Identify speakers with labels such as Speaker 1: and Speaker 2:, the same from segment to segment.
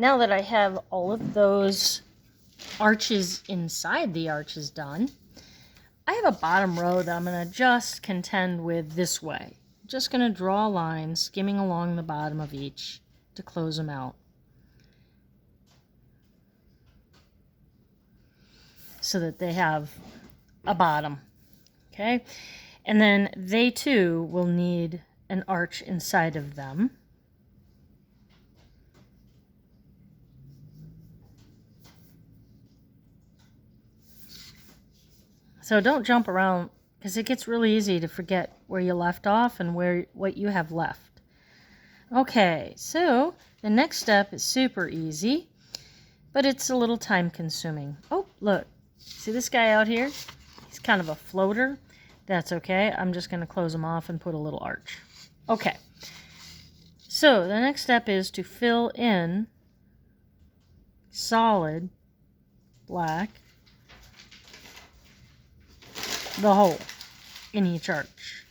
Speaker 1: now that I have all of those arches inside the arches done, I have a bottom row that I'm going to just contend with this way. Just going to draw a line skimming along the bottom of each to close them out. So that they have a bottom. Okay? And then they too will need an arch inside of them. So don't jump around, because it gets really easy to forget where you left off and what you have left. Okay, so the next step is super easy, but it's a little time consuming. Oh, look. See this guy out here? He's kind of a floater. That's okay. I'm just going to close him off and put a little arch. Okay. So the next step is to fill in solid black the hole in each arch.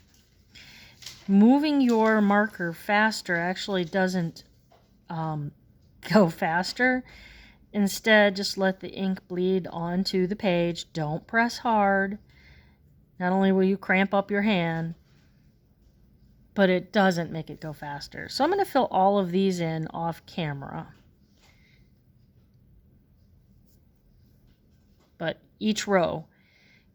Speaker 1: Moving your marker faster actually doesn't go faster. Instead, just let the ink bleed onto the page. Don't press hard. Not only will you cramp up your hand, but it doesn't make it go faster. So I'm going to fill all of these in off camera. But each row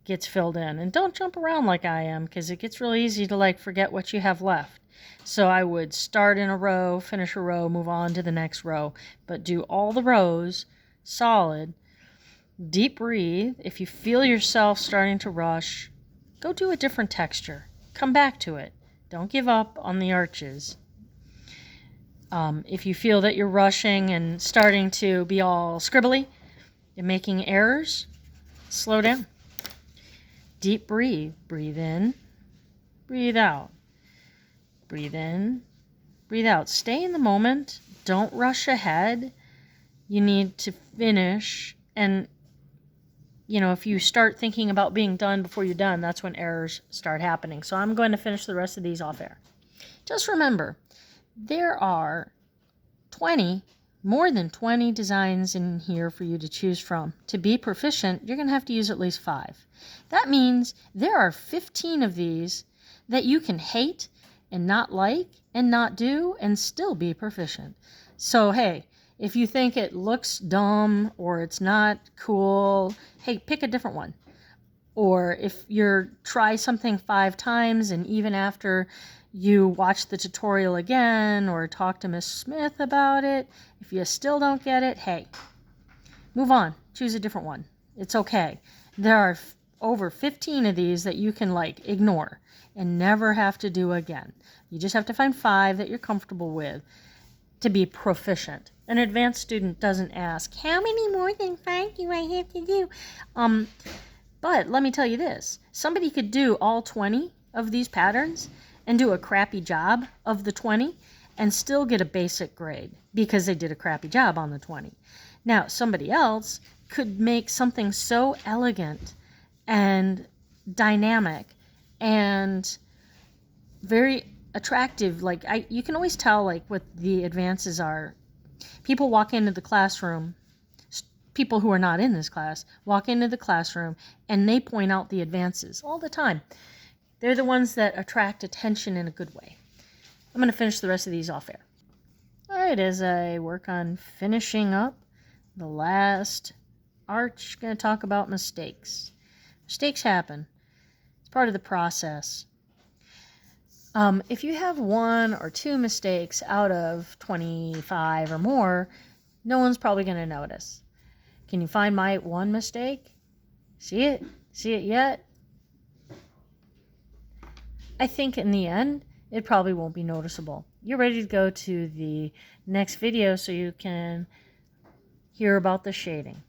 Speaker 1: gets filled in. And don't jump around like I am, because it gets really easy to forget what you have left. So I would start in a row, finish a row, move on to the next row, but do all the rows solid. Deep breathe. If you feel yourself starting to rush, go do a different texture. Come back to it. Don't give up on the arches. If you feel that you're rushing and starting to be all scribbly and making errors, slow down. Deep breathe. Breathe in, breathe out. Breathe in, breathe out. Stay in the moment. Don't rush ahead. You need to finish. And, if you start thinking about being done before you're done, that's when errors start happening. So I'm going to finish the rest of these off air. Just remember, there are more than 20 designs in here for you to choose from. To be proficient, you're going to have to use at least 5. That means there are 15 of these that you can hate and not like and not do and still be proficient. So hey, if you think it looks dumb or it's not cool, hey, pick a different one. Or if you're try something 5 times and even after you watch the tutorial again or talk to Miss Smith about it, if you still don't get it, hey, move on. Choose a different one. It's okay. There are over 15 of these that you can ignore and never have to do again. You just have to find 5 that you're comfortable with to be proficient. An advanced student doesn't ask, how many more than 5 do I have to do? But let me tell you this. Somebody could do all 20 of these patterns and do a crappy job of the 20 and still get a basic grade because they did a crappy job on the 20. Now, somebody else could make something so elegant and dynamic and very attractive. You can always tell what the advances are. People walk into the classroom, people who are not in this class walk into the classroom and they point out the advances all the time. They're the ones that attract attention in a good way. I'm going to finish the rest of these off air. All right, as I work on finishing up the last arch, I'm going to talk about mistakes. Mistakes happen. It's part of the process. If you have 1 or 2 mistakes out of 25 or more, no one's probably going to notice. Can you find my 1 mistake? See it? See it yet? I think in the end, it probably won't be noticeable. You're ready to go to the next video so you can hear about the shading.